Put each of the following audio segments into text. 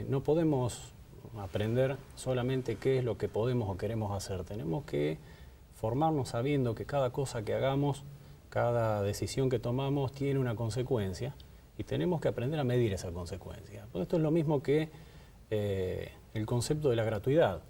No podemos aprender solamente qué es lo que podemos o queremos hacer. Tenemos que formarnos sabiendo que cada cosa que hagamos, cada decisión que tomamos tiene una consecuencia y tenemos que aprender a medir esa consecuencia. Pues esto es lo mismo que el concepto de la gratuidad.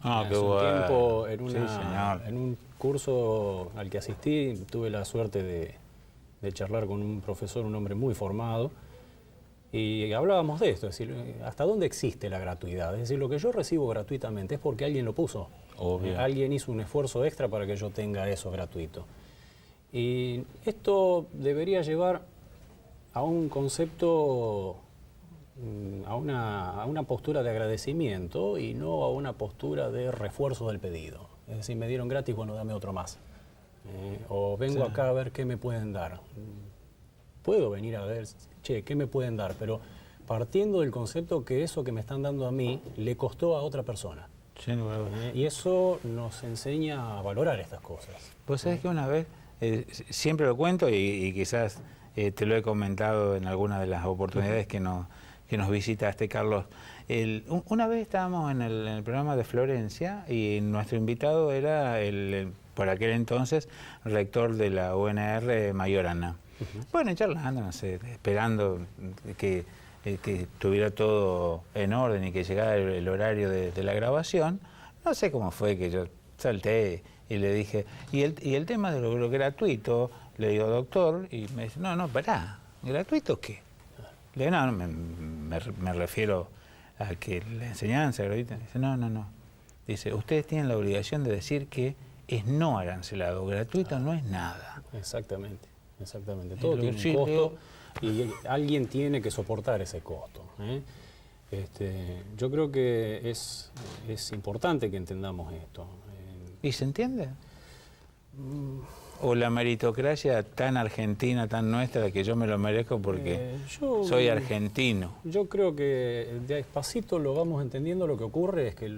Hace un bueno. tiempo Sí, en un curso al que asistí tuve la suerte de charlar con un profesor, un hombre muy formado, y hablábamos de esto, es decir, ¿hasta dónde existe la gratuidad? Es decir, lo que yo recibo gratuitamente es porque alguien lo puso. Obvio. Alguien hizo un esfuerzo extra para que yo tenga eso gratuito. Y esto debería llevar a un concepto, a una postura de agradecimiento y no a una postura de refuerzo del pedido. Es decir, me dieron gratis, bueno, dame otro más. O vengo acá a ver qué me pueden dar. Puedo venir a ver, che, ¿qué me pueden dar? Pero partiendo del concepto que eso que me están dando a mí le costó a otra persona. Sí, bueno. Y eso nos enseña a valorar estas cosas. Vos sabés que una vez, siempre lo cuento y quizás te lo he comentado en alguna de las oportunidades que nos visitaste, Carlos. Una vez estábamos en el programa de Florencia y nuestro invitado era por aquel entonces, rector de la UNR Mayorana. Bueno, charlando, no sé, esperando que estuviera todo en orden y que llegara el horario de la grabación. No sé cómo fue que yo salté y le dije, y el tema de lo gratuito, le digo, doctor, y me dice, no, pará, ¿gratuito qué? Le digo, no, me refiero a que la enseñanza gratuita. Dice, no. Dice, ustedes tienen la obligación de decir que es no arancelado, gratuito no es nada. Exactamente. Todo tiene un costo y alguien tiene que soportar ese costo. Yo creo que es importante que entendamos esto. ¿Y se entiende? ¿O la meritocracia tan argentina, tan nuestra, que yo me lo merezco porque soy argentino? Yo creo que despacito lo vamos entendiendo. Lo que ocurre es que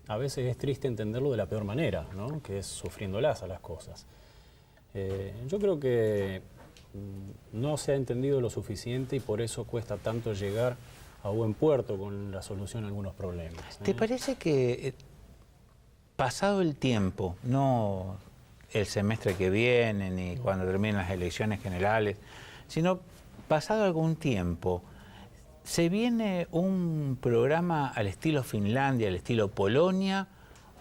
a veces es triste entenderlo de la peor manera, ¿no? Que es sufriéndolas a las cosas. Yo creo que no se ha entendido lo suficiente y por eso cuesta tanto llegar a buen puerto con la solución a algunos problemas. ¿Te parece que pasado el tiempo, no el semestre que viene ni cuando terminen las elecciones generales, sino pasado algún tiempo, se viene un programa al estilo Finlandia, al estilo Polonia,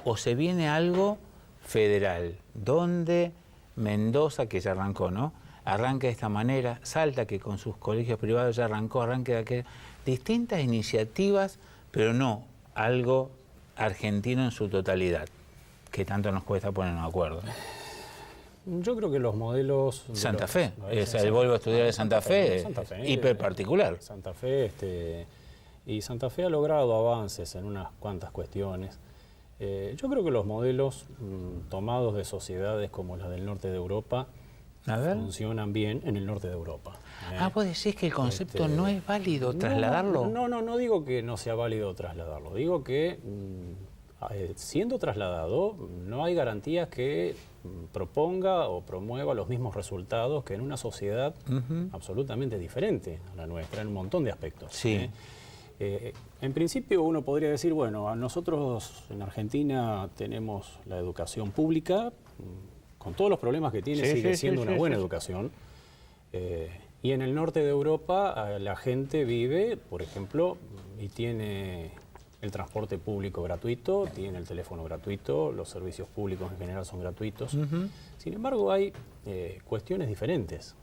o se viene algo federal, donde Mendoza, que ya arrancó, ¿no? Arranca de esta manera, Salta, que con sus colegios privados ya arrancó, arranque de aquel. Distintas iniciativas, pero no algo argentino en su totalidad, que tanto nos cuesta ponernos de acuerdo. Yo creo que los modelos... Santa Fe, el Volvo Estudiar de Santa Fe, hiper particular. Santa Fe, y Santa Fe ha logrado avances en unas cuantas cuestiones. Yo creo que los modelos tomados de sociedades como la del norte de Europa funcionan bien en el norte de Europa. ¿Vos decís que el concepto no es válido trasladarlo? No digo que no sea válido trasladarlo. Digo que siendo trasladado no hay garantías que proponga o promueva los mismos resultados que en una sociedad absolutamente diferente a la nuestra en un montón de aspectos. Sí. En principio uno podría decir, bueno, nosotros en Argentina tenemos la educación pública, con todos los problemas que tiene, sigue siendo una buena educación. Y en el norte de Europa la gente vive, por ejemplo, y tiene el transporte público gratuito, tiene el teléfono gratuito, los servicios públicos en general son gratuitos. Sin embargo, hay cuestiones diferentes.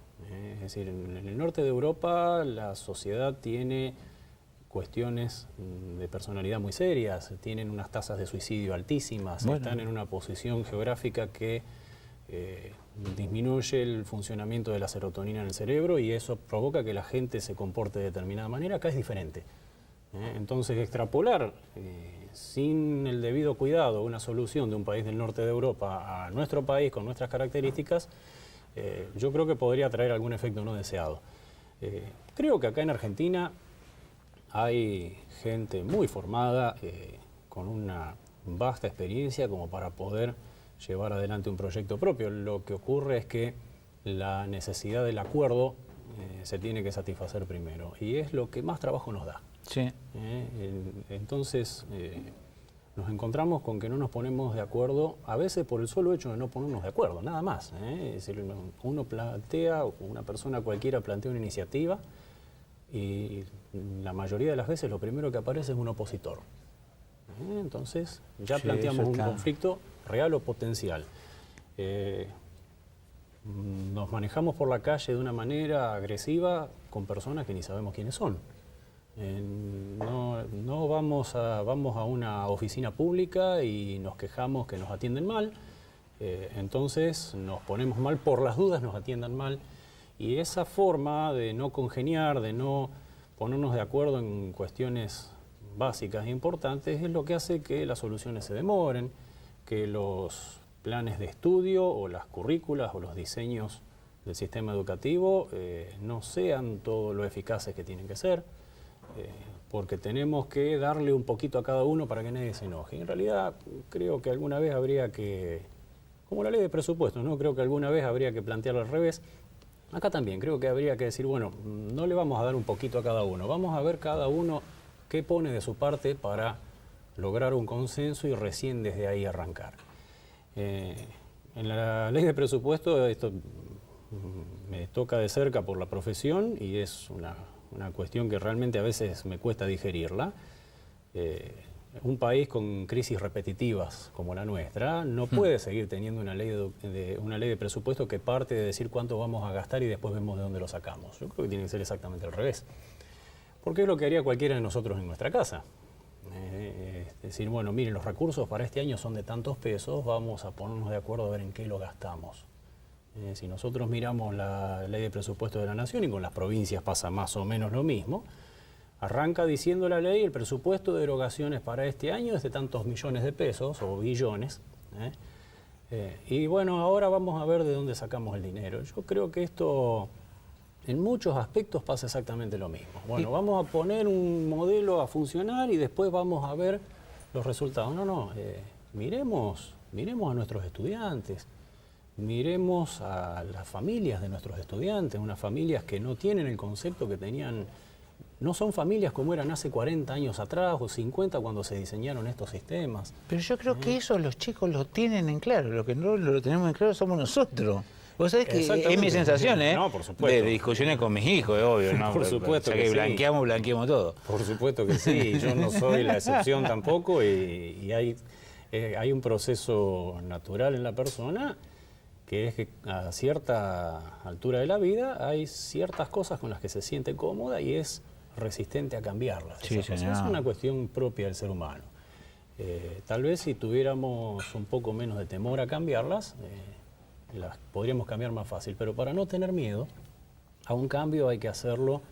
Es decir, en el norte de Europa la sociedad tiene cuestiones de personalidad muy serias, tienen unas tasas de suicidio altísimas, están en una posición geográfica que disminuye el funcionamiento de la serotonina en el cerebro y eso provoca que la gente se comporte de determinada manera. Acá es diferente. Entonces, extrapolar sin el debido cuidado una solución de un país del norte de Europa a nuestro país con nuestras características, yo creo que podría traer algún efecto no deseado. Creo que acá en Argentina hay gente muy formada, con una vasta experiencia como para poder llevar adelante un proyecto propio. Lo que ocurre es que la necesidad del acuerdo se tiene que satisfacer primero. Y es lo que más trabajo nos da. Sí. Entonces, nos encontramos con que no nos ponemos de acuerdo, a veces por el solo hecho de no ponernos de acuerdo, nada más. Es decir, una persona cualquiera plantea una iniciativa y la mayoría de las veces lo primero que aparece es un opositor. Entonces, ya planteamos un conflicto real o potencial. Nos manejamos por la calle de una manera agresiva con personas que ni sabemos quiénes son. No vamos a una oficina pública y nos quejamos que nos atienden mal, entonces nos ponemos mal por las dudas, nos atiendan mal, y esa forma de no congeniar, de no ponernos de acuerdo en cuestiones básicas e importantes es lo que hace que las soluciones se demoren, que los planes de estudio o las currículas o los diseños del sistema educativo no sean todo lo eficaces que tienen que ser. Porque tenemos que darle un poquito a cada uno para que nadie se enoje. En realidad, creo que alguna vez habría que, como la ley de presupuestos, ¿no? Creo que alguna vez habría que plantearlo al revés. Acá también creo que habría que decir, bueno, no le vamos a dar un poquito a cada uno, vamos a ver cada uno qué pone de su parte para lograr un consenso y recién desde ahí arrancar. En la ley de presupuesto esto me toca de cerca por la profesión y es una cuestión que realmente a veces me cuesta digerirla. Un país con crisis repetitivas como la nuestra no puede seguir teniendo una ley de presupuesto que parte de decir cuánto vamos a gastar y después vemos de dónde lo sacamos. Yo creo que tiene que ser exactamente al revés. Porque es lo que haría cualquiera de nosotros en nuestra casa. Es decir, bueno, miren, los recursos para este año son de tantos pesos, vamos a ponernos de acuerdo a ver en qué lo gastamos. Si nosotros miramos la ley de presupuesto de la Nación, y con las provincias pasa más o menos lo mismo, arranca diciendo la ley, el presupuesto de erogaciones para este año es de tantos millones de pesos, o billones, y bueno, ahora vamos a ver de dónde sacamos el dinero. Yo creo que esto, en muchos aspectos, pasa exactamente lo mismo. Bueno, vamos a poner un modelo a funcionar y después vamos a ver los resultados. Miremos a nuestros estudiantes. Miremos a las familias de nuestros estudiantes, unas familias que no tienen el concepto que tenían, no son familias como eran hace 40 años atrás o 50 cuando se diseñaron estos sistemas. Pero yo creo que eso los chicos lo tienen en claro, lo que no lo tenemos en claro somos nosotros. Vos sabés que es mi sensación, No, por supuesto. de discusiones con mis hijos, es obvio, ¿no? Por supuesto que blanqueamos todo. Por supuesto que sí, yo no soy la excepción tampoco y hay un proceso natural en la persona que es que a cierta altura de la vida hay ciertas cosas con las que se siente cómoda y es resistente a cambiarlas. Sí, es una cuestión propia del ser humano. Tal vez si tuviéramos un poco menos de temor a cambiarlas, las podríamos cambiar más fácil, pero para no tener miedo a un cambio hay que hacerlo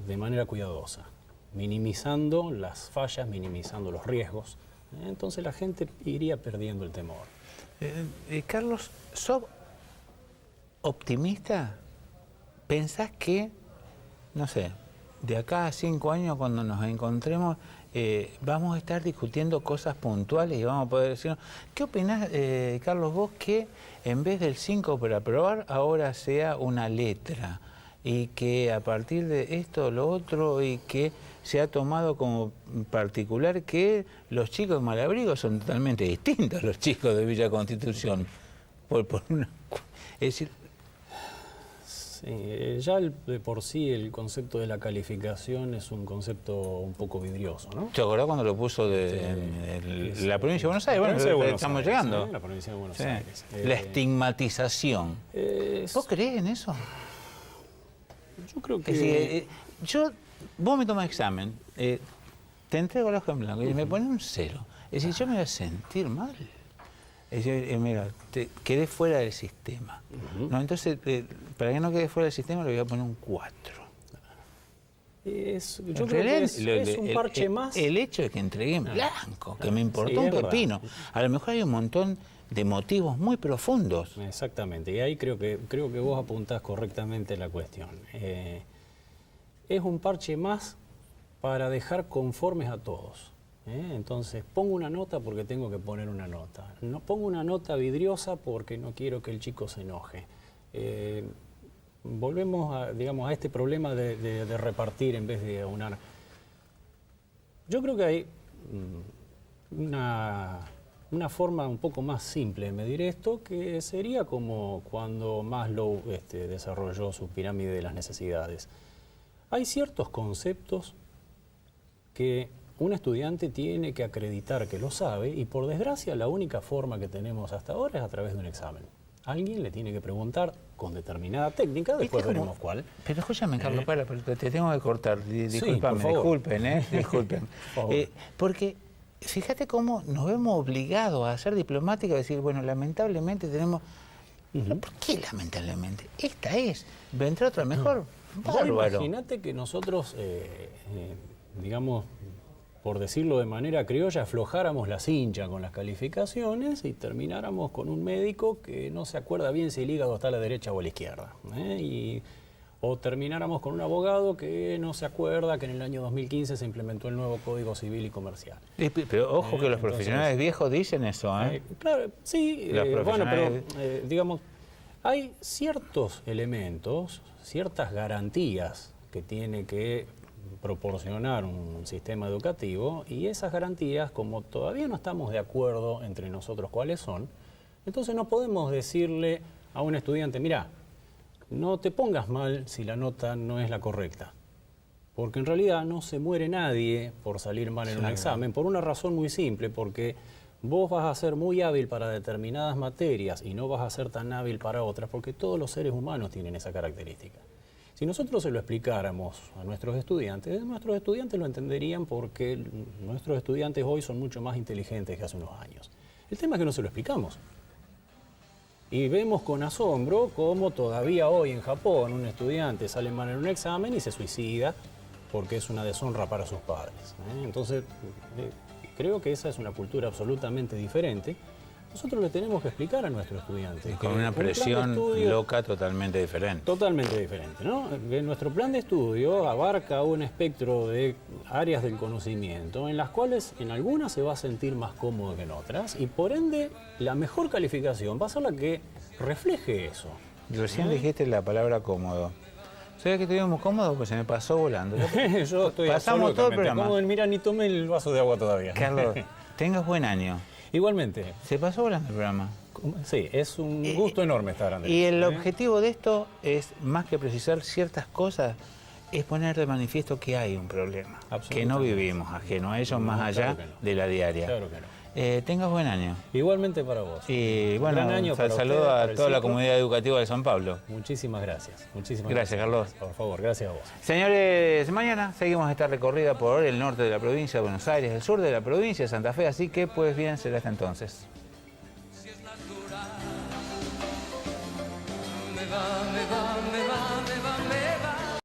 de manera cuidadosa, minimizando las fallas, minimizando los riesgos. Entonces la gente iría perdiendo el temor. Carlos, ¿sos optimista? ¿Pensás que, no sé, de acá a 5 años cuando nos encontremos vamos a estar discutiendo cosas puntuales y vamos a poder decir, ¿qué opinás, Carlos, vos que en vez del 5 para aprobar ahora sea una letra y que a partir de esto, lo otro y que se ha tomado como particular que los chicos de Malabrigo son totalmente distintos a los chicos de Villa Constitución? Es decir... Sí, ya de por sí el concepto de la calificación es un concepto un poco vidrioso, ¿no? ¿Te acordás cuando lo puso la provincia de Buenos Aires? Bueno, estamos llegando. La provincia de Buenos Aires. La estigmatización. ¿Vos creés en eso? Yo creo que... Es decir, vos me tomas examen, te entrego el hoja en blanco y me pones un 0. Es decir, yo me voy a sentir mal. Es decir, mira, quedé fuera del sistema. ¿No? Entonces, para que no quede fuera del sistema, le voy a poner un 4. Yo creo que es un parche más. El hecho de que entregué en blanco, que me importó un pepino. Verdad. A lo mejor hay un montón de motivos muy profundos. Exactamente, y ahí creo que vos apuntás correctamente la cuestión. Es un parche más para dejar conformes a todos. Entonces, pongo una nota porque tengo que poner una nota. No pongo una nota vidriosa porque no quiero que el chico se enoje. volvemos a, digamos, a este problema de repartir en vez de aunar. Yo creo que hay una forma un poco más simple de medir esto, que sería como cuando Maslow desarrolló su pirámide de las necesidades. Hay ciertos conceptos que un estudiante tiene que acreditar que lo sabe, y por desgracia la única forma que tenemos hasta ahora es a través de un examen. Alguien le tiene que preguntar con determinada técnica, después veremos cuál. Pero escúchame, Carlos, pero te tengo que cortar. Disculpame, sí, disculpen, disculpen. Porque fíjate cómo nos vemos obligados a ser diplomáticos, a decir, bueno, lamentablemente tenemos... ¿Por qué lamentablemente? Esta es. ¿Vendrá otra mejor? Bárbaro. Imagínate que nosotros, digamos, por decirlo de manera criolla, aflojáramos la cincha con las calificaciones y termináramos con un médico que no se acuerda bien si el hígado está a la derecha o a la izquierda. O termináramos con un abogado que no se acuerda que en el año 2015 se implementó el nuevo Código Civil y Comercial. Pero ojo que los profesionales viejos dicen eso, claro, sí, bueno, pero digamos, hay ciertos elementos, ciertas garantías que tiene que proporcionar un sistema educativo, y esas garantías, como todavía no estamos de acuerdo entre nosotros cuáles son, entonces no podemos decirle a un estudiante, mira, no te pongas mal si la nota no es la correcta, porque en realidad no se muere nadie por salir mal en un examen, por una razón muy simple, porque vos vas a ser muy hábil para determinadas materias y no vas a ser tan hábil para otras, porque todos los seres humanos tienen esa característica. Si nosotros se lo explicáramos a nuestros estudiantes lo entenderían, porque nuestros estudiantes hoy son mucho más inteligentes que hace unos años. El tema es que no se lo explicamos. Y vemos con asombro cómo todavía hoy en Japón un estudiante sale mal en un examen y se suicida porque es una deshonra para sus padres. Entonces, creo que esa es una cultura absolutamente diferente. Nosotros le tenemos que explicar a nuestros estudiantes. Con una presión loca totalmente diferente. Totalmente diferente, ¿no? Nuestro plan de estudio abarca un espectro de áreas del conocimiento en las cuales en algunas se va a sentir más cómodo que en otras, y por ende la mejor calificación va a ser la que refleje eso. Recién dijiste la palabra cómodo. ¿Sabes que estuvimos cómodos? Pues se me pasó volando. Yo estoy pasamos todo el programa. Cómodo. Mira, ni tomé el vaso de agua todavía. Carlos, tengas buen año. Igualmente. Se pasó volando el programa. Sí, es un gusto enorme estar, Andrés. Y el objetivo de esto es, más que precisar ciertas cosas, es poner de manifiesto que hay un problema, que no vivimos ajeno a ellos, más allá de la diaria. Claro que no. Tengas buen año. Igualmente para vos. Y bueno, saludo a toda la comunidad educativa de San Pablo. Muchísimas gracias. Gracias, Carlos. Por favor, gracias a vos. Señores, mañana seguimos esta recorrida por el norte de la provincia de Buenos Aires, el sur de la provincia de Santa Fe, así que pues bien, será hasta entonces. Si es natural, me va